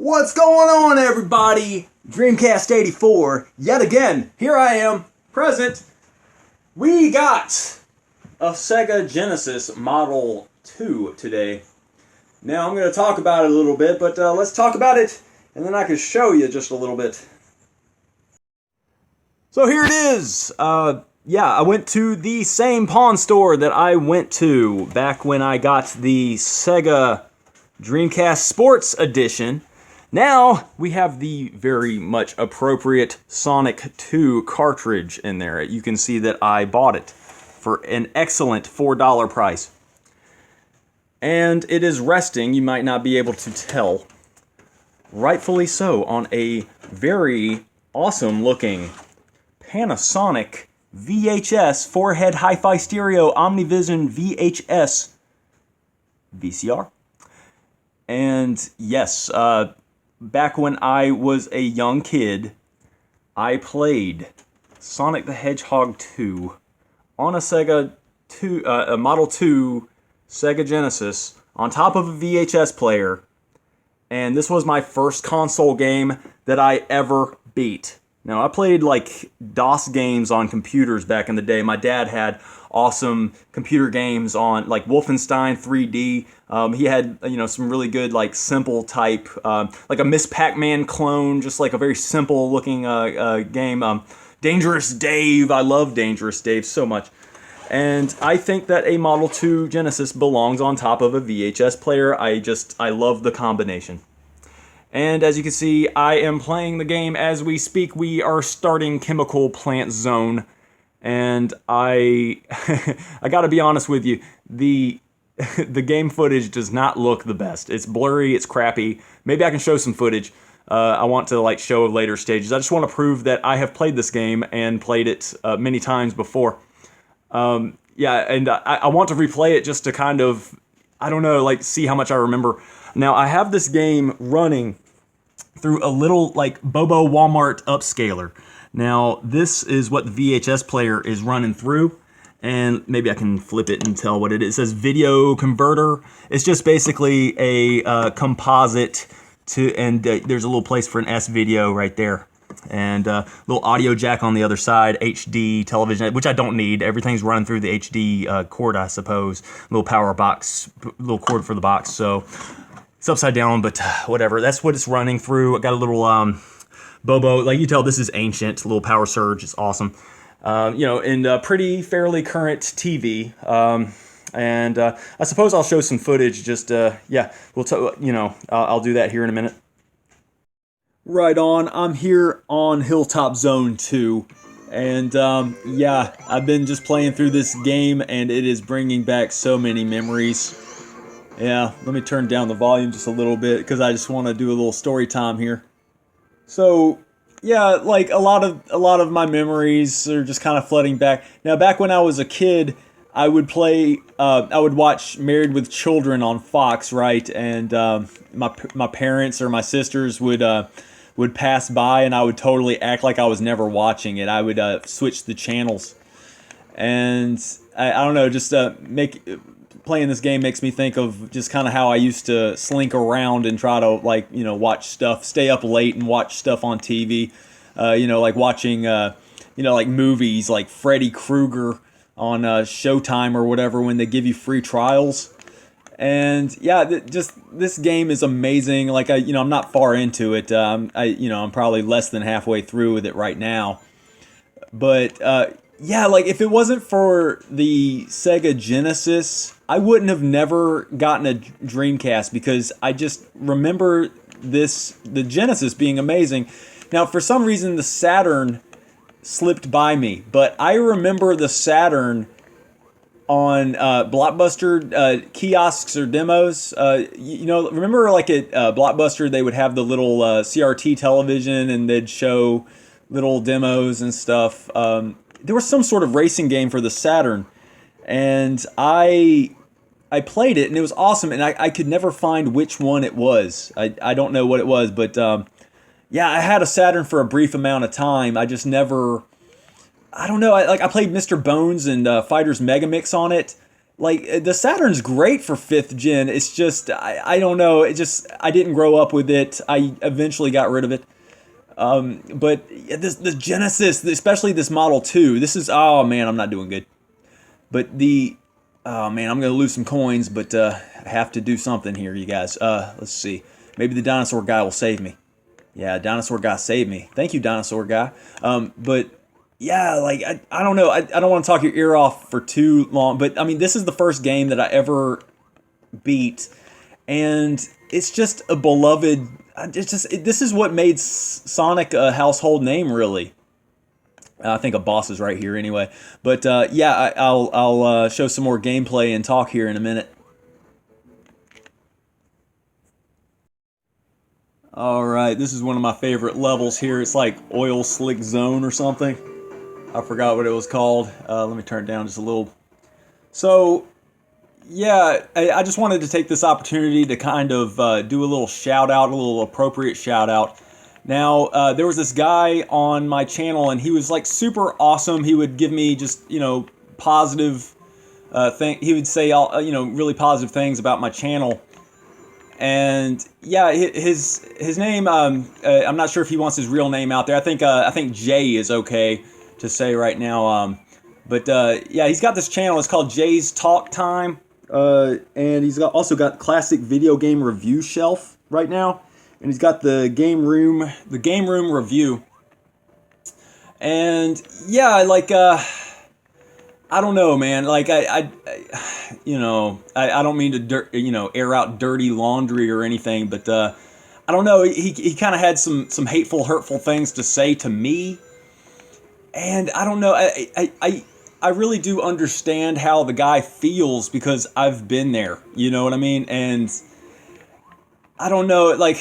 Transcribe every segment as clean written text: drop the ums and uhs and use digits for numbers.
What's going on, everybody? Dreamcast 84, yet again, here I am, present. We got a Sega Genesis Model 2 today. Now, I'm going to talk about it a little bit, but let's talk about it, and then I can show you just a little bit. So here it is. I went to the same pawn store that I went to back when I got the Sega Dreamcast Sports Edition. Now, we have the very much appropriate Sonic 2 cartridge in there. You can see that I bought it for an excellent $4 price. And it is resting, you might not be able to tell, rightfully so, on a very awesome looking Panasonic VHS 4-head hi-fi stereo Omnivision VHS VCR. And yes, back when I was a young kid, I played Sonic the Hedgehog 2 on a Model 2 Sega Genesis on top of a VHS player, and this was my first console game that I ever beat. Now, I played like DOS games on computers back in the day. My dad had awesome computer games on like Wolfenstein 3D. He had some really good like simple type, like a Miss Pac-Man clone, just like a very simple looking game. Dangerous Dave, I love Dangerous Dave so much. And I think that a Model 2 Genesis belongs on top of a VHS player. I love the combination. And as you can see, I am playing the game as we speak. We are starting Chemical Plant Zone. And I gotta be honest with you, the game footage does not look the best. It's blurry, it's crappy. Maybe I can show some footage. I want to like show later stages. I just want to prove that I have played this game and played it many times before. And I want to replay it just to kind of, see how much I remember. Now, I have this game running through a little, like, Bobo Walmart upscaler. Now, this is what the VHS player is running through, and maybe I can flip it and tell what it is. It says video converter. It's just basically a composite and there's a little place for an S-video right there. And a little audio jack on the other side, HD television, which I don't need. Everything's running through the HD cord, I suppose. Little power box, little cord for the box. So it's upside down, but whatever. That's what it's running through. I got a little Bobo. Like you tell, this is ancient. A little power surge. It's awesome. And a pretty fairly current TV. And I suppose I'll show some footage. Just I'll do that here in a minute. Right on, I'm here on Hilltop Zone 2, and I've been just playing through this game, and it is bringing back so many memories. Yeah, let me turn down the volume just a little bit, because I just want to do a little story time here. So, yeah, like a lot of my memories are just kind of flooding back. Now, back when I was a kid, I would watch Married with Children on Fox, right, and my parents or my sisters would pass by, and I would totally act like I was never watching it. I would switch the channels, and I don't know, just playing this game makes me think of just kind of how I used to slink around and try to watch stuff, stay up late and watch stuff on TV, like watching like movies like Freddy Krueger on Showtime or whatever when they give you free trials. And yeah, just this game is amazing. Like I'm not far into it. I'm probably less than halfway through with it right now. But like if it wasn't for the Sega Genesis, I wouldn't have never gotten a Dreamcast, because I just remember the Genesis being amazing. Now, for some reason, the Saturn slipped by me, but I remember the Saturn on Blockbuster kiosks or demos. Remember like at Blockbuster they would have the little CRT television, and they'd show little demos and stuff. There was some sort of racing game for the Saturn, and I played it, and it was awesome, and I could never find which one it was. I don't know what it was, but I had a Saturn for a brief amount of time. I just never... I don't know. I played Mr. Bones and Fighters Megamix on it. like the Saturn's great for 5th gen. It's just I don't know. I didn't grow up with it. I eventually got rid of it. But the Genesis, especially this Model 2, this is, oh man, I'm not doing good. But oh man, I'm gonna lose some coins, but I have to do something here, you guys. Let's see. Maybe the dinosaur guy will save me. Yeah, dinosaur guy saved me. Thank you, dinosaur guy. But yeah, like I don't know. I don't want to talk your ear off for too long, but I mean, this is the first game that I ever beat, and it's just a beloved. This is what made Sonic a household name, really. I think a boss is right here anyway. But yeah, I'll show some more gameplay and talk here in a minute. Alright, this is one of my favorite levels here. It's like Oil Slick Zone or something. I forgot what it was called. Let me turn it down just a little. So, yeah, I just wanted to take this opportunity to kind of do a little shout out, a little appropriate shout out. Now, there was this guy on my channel, and he was like super awesome. He would give me just, positive he would say, really positive things about my channel. And yeah, his name, I'm not sure if he wants his real name out there. I think Jay is okay to say right now. But yeah, he's got this channel. It's called Jay's Talk Time. And he's also got classic video game review shelf right now. And he's got the game room review. And yeah, like, I don't know, man. Like, I don't mean to, air out dirty laundry or anything, but I don't know. He kind of had some hateful, hurtful things to say to me, and I don't know. I really do understand how the guy feels because I've been there. You know what I mean? And I don't know. Like,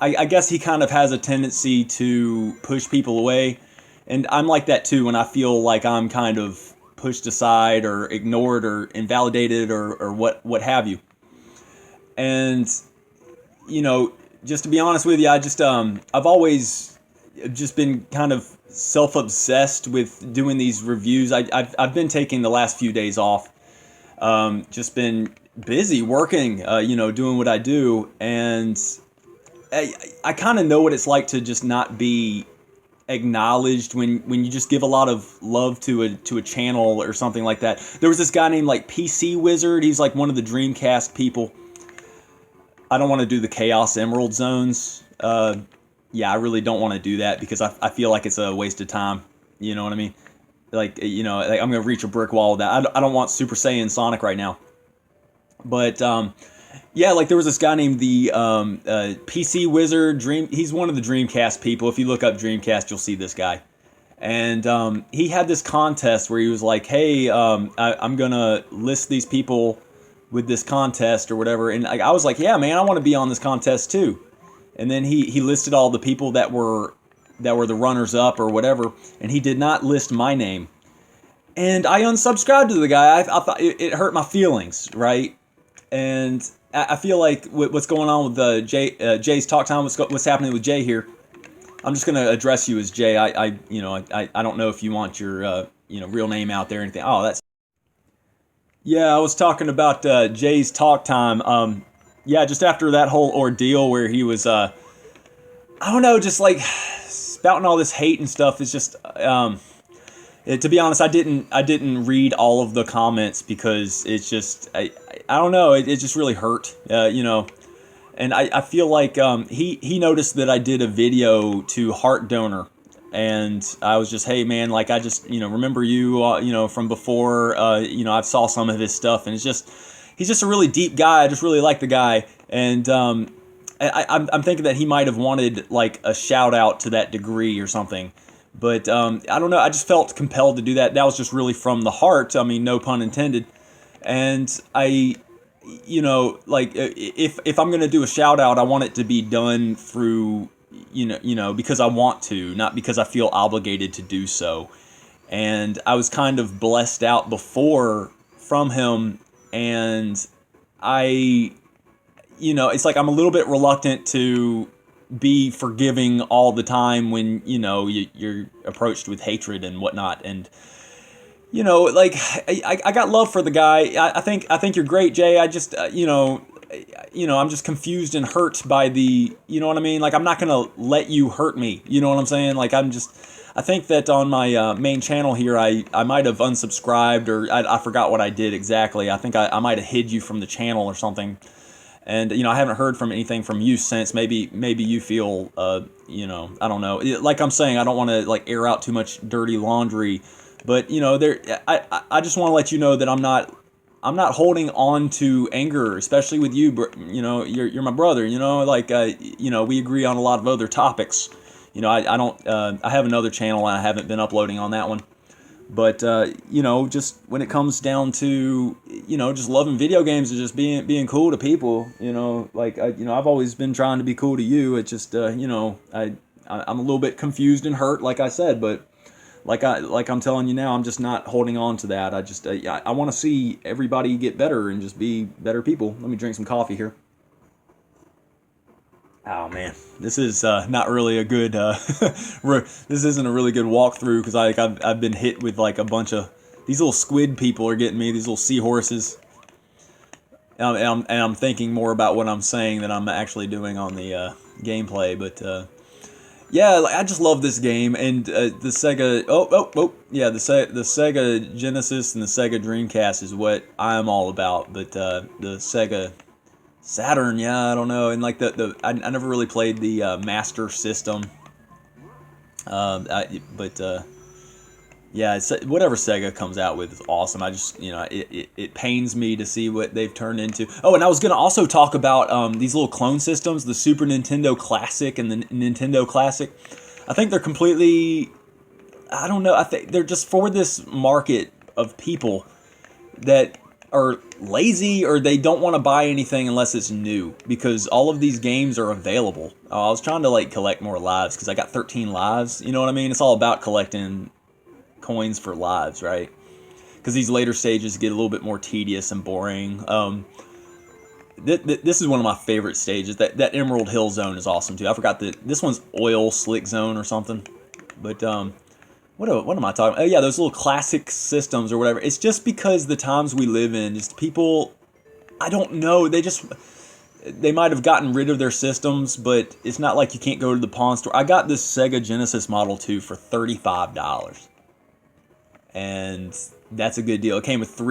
I guess he kind of has a tendency to push people away. And I'm like that too when I feel like I'm kind of pushed aside or ignored or invalidated or what have you. And, just to be honest with you, I just, I've always just been kind of self-obsessed with doing these reviews. I've been taking the last few days off. Just been busy working, doing what I do. And I kind of know what it's like to just not be acknowledged when you just give a lot of love to a channel or something like that. There was this guy named like PC Wizard. He's like one of the Dreamcast people. I don't want to do the Chaos Emerald zones. Yeah, I really don't want to do that because I feel like it's a waste of time. You know what I mean? Like, like I'm gonna reach a brick wall with that. I don't want Super Saiyan Sonic right now. But yeah, like there was this guy named the PC Wizard. He's one of the Dreamcast people. If you look up Dreamcast, you'll see this guy. And he had this contest where he was like, hey, I'm going to list these people with this contest or whatever. And I was like, yeah, man, I want to be on this contest too. And then he listed all the people that were the runners-up or whatever. And he did not list my name. And I unsubscribed to the guy. I thought it hurt my feelings, right? And I feel like what's going on with Jay's Talk Time, what's happening with Jay here. I'm just gonna address you as Jay. I don't know if you want your real name out there or anything. Oh, that's yeah. I was talking about Jay's Talk Time. Yeah, just after that whole ordeal where he was I don't know, just like spouting all this hate and stuff. It's just to be honest, I didn't read all of the comments because it's just I don't know, it just really hurt, and I feel like he noticed that I did a video to Heart Donor, and I was just, hey man, like I just remember you from before, I saw some of his stuff, and he's just a really deep guy. I just really like the guy, and I'm thinking that he might have wanted like a shout out to that degree or something. But I don't know, I just felt compelled to do that. That was just really from the heart. I mean, no pun intended. And I, like if I'm going to do a shout out, I want it to be done through, because I want to, not because I feel obligated to do so. And I was kind of blessed out before from him. And I, it's like I'm a little bit reluctant to be forgiving all the time when you're approached with hatred and whatnot. And like I got love for the guy. I think you're great, Jay. I just I'm just confused and hurt by the, you know what I mean? Like, I'm not gonna let you hurt me. You know what I'm saying? Like, I think that on my main channel here, I might have unsubscribed, or I forgot what I did exactly. I think I might have hid you from the channel or something. And I haven't heard from anything from you since. Maybe you feel I don't know. Like I'm saying, I don't want to like air out too much dirty laundry, but there I just want to let you know that I'm not holding on to anger, especially with you. You're my brother. Like we agree on a lot of other topics. I don't. I have another channel and I haven't been uploading on that one. But just when it comes down to just loving video games and just being cool to people, I've always been trying to be cool to you. It's just I'm a little bit confused and hurt, like I said, but like I'm telling you now, I'm just not holding on to that. I want to see everybody get better and just be better people. Let me drink some coffee here. Oh man, this is not really a good. This isn't a really good walkthrough because I've been hit with like a bunch of these little squid people are getting me. These little seahorses, and I'm thinking more about what I'm saying than I'm actually doing on the gameplay. But yeah, like, I just love this game and the Sega. Yeah, the Sega Genesis and the Sega Dreamcast is what I'm all about. But the Sega Saturn, yeah, I don't know, and like I never really played the Master System, yeah, whatever Sega comes out with is awesome. I just it pains me to see what they've turned into. Oh, and I was gonna also talk about these little clone systems, the Super Nintendo Classic and the Nintendo Classic. I think they're completely, I don't know, I think they're just for this market of people that are lazy or they don't want to buy anything unless it's new because all of these games are available. I was trying to like collect more lives because I got 13 lives. You know what I mean? It's all about collecting coins for lives, right? Because these later stages get a little bit more tedious and boring. This is one of my favorite stages. That Emerald Hill Zone is awesome too. I forgot that this one's Oil Slick Zone or something. But what am I talking about? Oh, yeah, those little classic systems or whatever. It's just because the times we live in, just people, I don't know, they might have gotten rid of their systems, but it's not like you can't go to the pawn store. I got this Sega Genesis Model 2 for $35. And that's a good deal. It came with two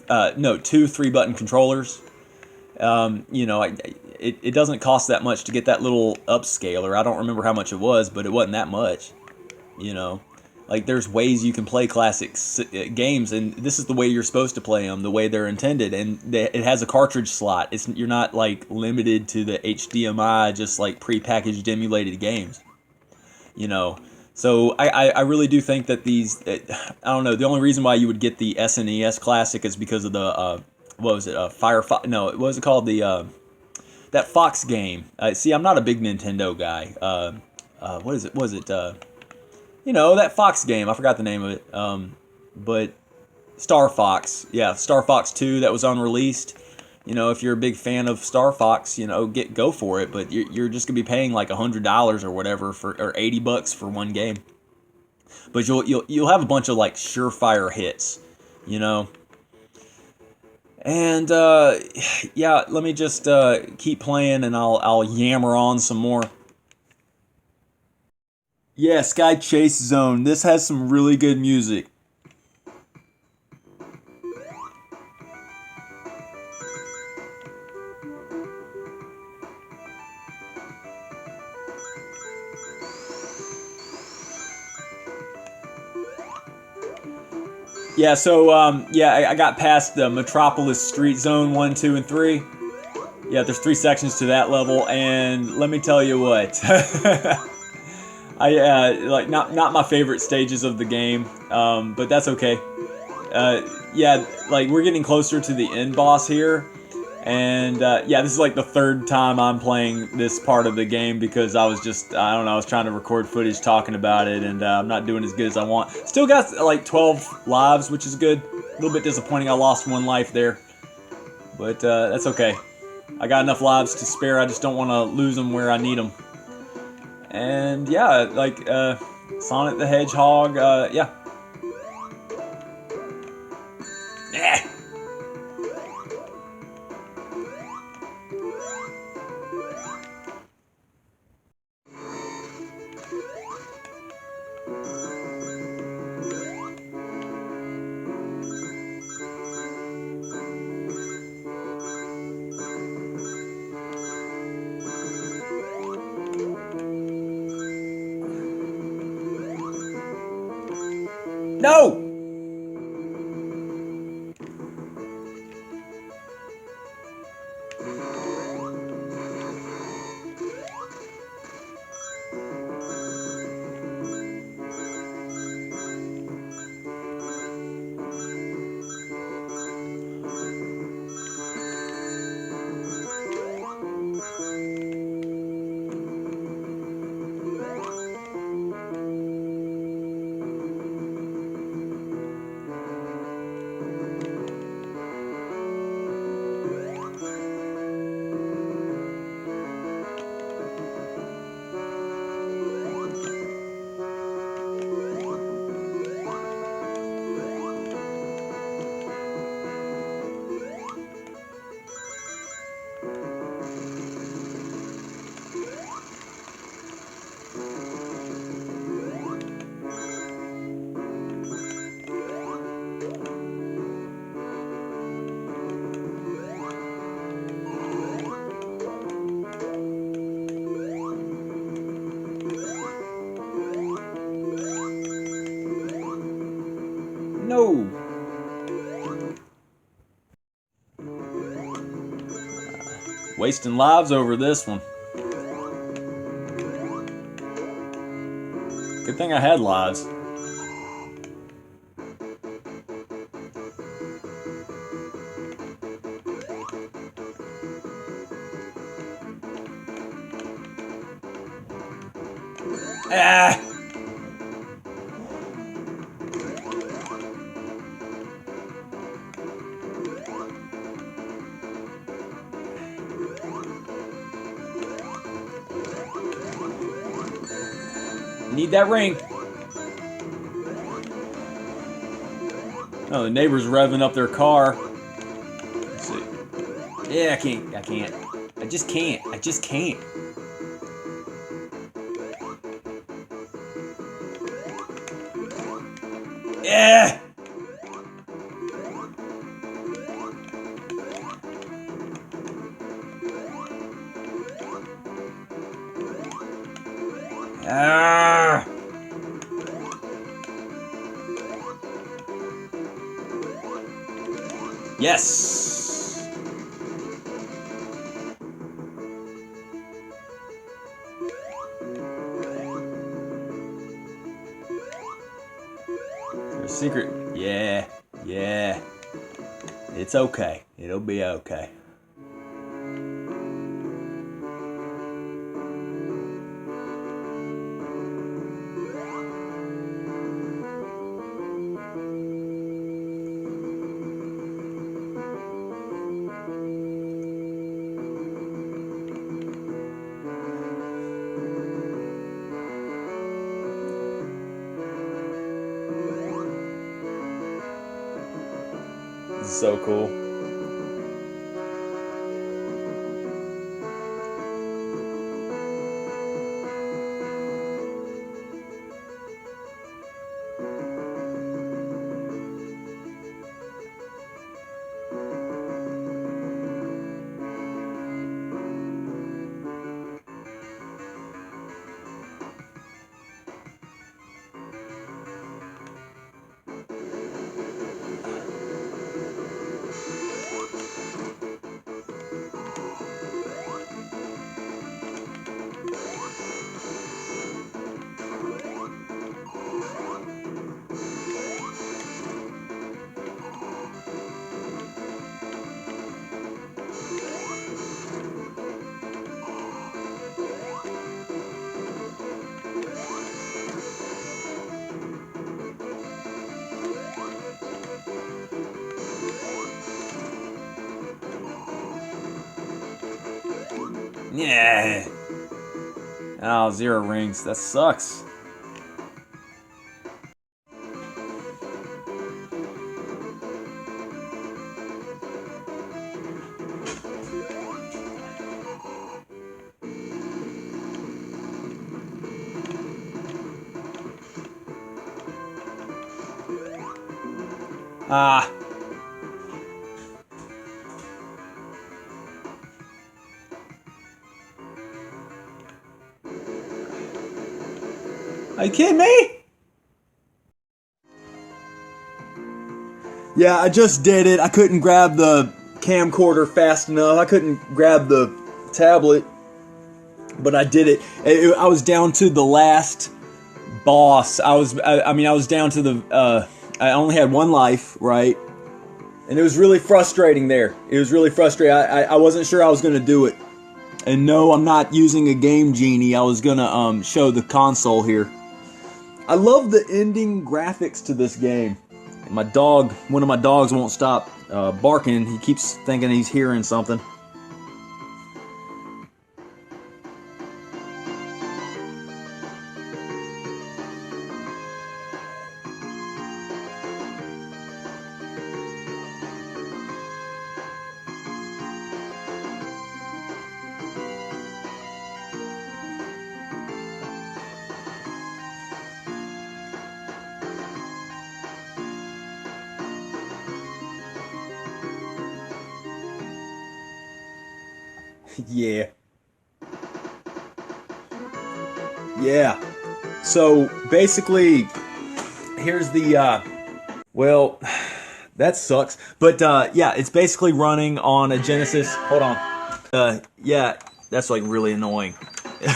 3-button controllers. It doesn't cost that much to get that little upscaler. I don't remember how much it was, but it wasn't that much. Like, there's ways you can play classic games, and this is the way you're supposed to play them, the way they're intended. And it has a cartridge slot. You're not, like, limited to the HDMI, just, like, prepackaged emulated games. So I really do think that these, I don't know, the only reason why you would get the SNES Classic is because of the, what was it, Firefox, no, what was it called, that Fox game. See, I'm not a big Nintendo guy. What is it, that Fox game, I forgot the name of it, but Star Fox, yeah, Star Fox 2 that was unreleased. If you're a big fan of Star Fox, go for it, but you're just gonna be paying like $100 or whatever or $80 for one game. But you'll have a bunch of like surefire hits, And yeah, let me just keep playing and I'll yammer on some more. Yeah, Sky Chase Zone. This has some really good music. Yeah, so I got past the Metropolis Street Zone 1, 2, and 3. Yeah, there's 3 sections to that level, and let me tell you what, like not my favorite stages of the game, but that's okay. Yeah, like we're getting closer to the end boss here, and yeah, this is like the 3rd time I'm playing this part of the game because I was trying to record footage talking about it, and I'm not doing as good as I want. Still got like 12 lives, which is good. A little bit disappointing I lost 1 life there, but that's okay. I got enough lives to spare, I just don't want to lose them where I need them. And yeah, like Sonic the Hedgehog, yeah. No! No! Wasting lives over this one. Good thing I had lives. Ah! Need that ring. Oh, the neighbor's revving up their car. Let's see. Yeah, I can't. I just can't. Yeah! Ah! Yes! There's a secret. Yeah. It's okay. It'll be okay. This is so cool. Yeah. Oh, 0 rings. That sucks. Ah. Are you kidding me? Yeah, I just did it. I couldn't grab the camcorder fast enough. I couldn't grab the tablet, but I did it. I was down to the last boss. I was down to the. I only had one life, right? And it was really frustrating there. It was really frustrating. I wasn't sure I was going to do it. And no, I'm not using a Game Genie. I was going to show the console here. I love the ending graphics to this game. My dog, one of my dogs won't stop barking. He keeps thinking he's hearing something. Yeah. Yeah. So basically, here's the well, that sucks. But yeah, it's basically running on a Genesis. Hold on. Yeah, that's like really annoying.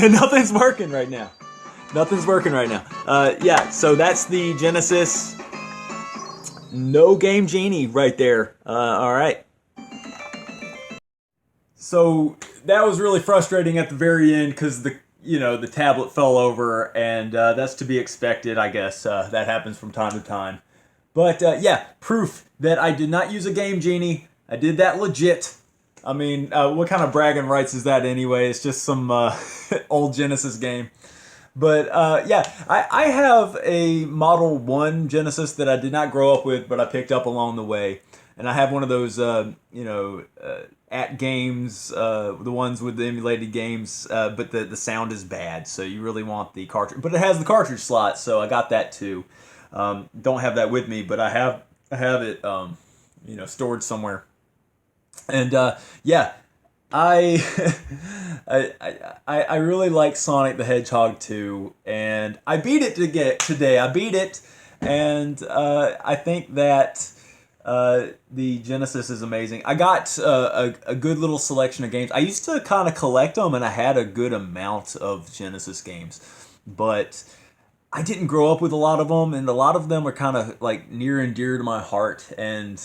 Nothing's working right now. Nothing's working right now. Yeah, so that's the Genesis. No Game Genie right there. All right. So that was really frustrating at the very end because the tablet fell over, and that's to be expected, I guess. That happens from time to time. But yeah, proof that I did not use a Game Genie. I did that legit. I mean, what kind of bragging rights is that anyway? It's just some old Genesis game. But yeah, I have a Model 1 Genesis that I did not grow up with, but I picked up along the way. And I have one of those, at games, the ones with the emulated games, but the sound is bad, so you really want the cartridge. But it has the cartridge slot, so I got that too. Don't have that with me, but I have it, stored somewhere. And yeah, I, I really like Sonic the Hedgehog 2, and I beat it today. I beat it, and I think that the Genesis is amazing. I got a good little selection of games. I used to kind of collect them, and I had a good amount of Genesis games, but I didn't grow up with a lot of them, and a lot of them are kind of like near and dear to my heart. And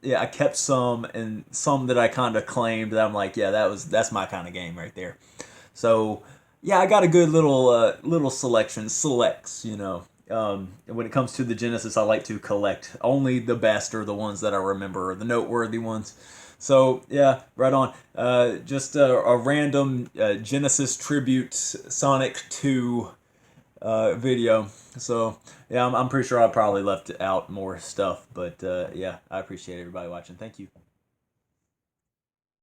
yeah, I kept some, and some that I kind of claimed that I'm like, yeah, that's my kind of game right there. So yeah, I got a good little selection, selects. When it comes to the Genesis, I like to collect only the best or the ones that I remember, or the noteworthy ones. So yeah, right on. Just a random Genesis tribute Sonic 2 video. So yeah, I'm pretty sure I probably left out more stuff, but yeah, I appreciate everybody watching. Thank you.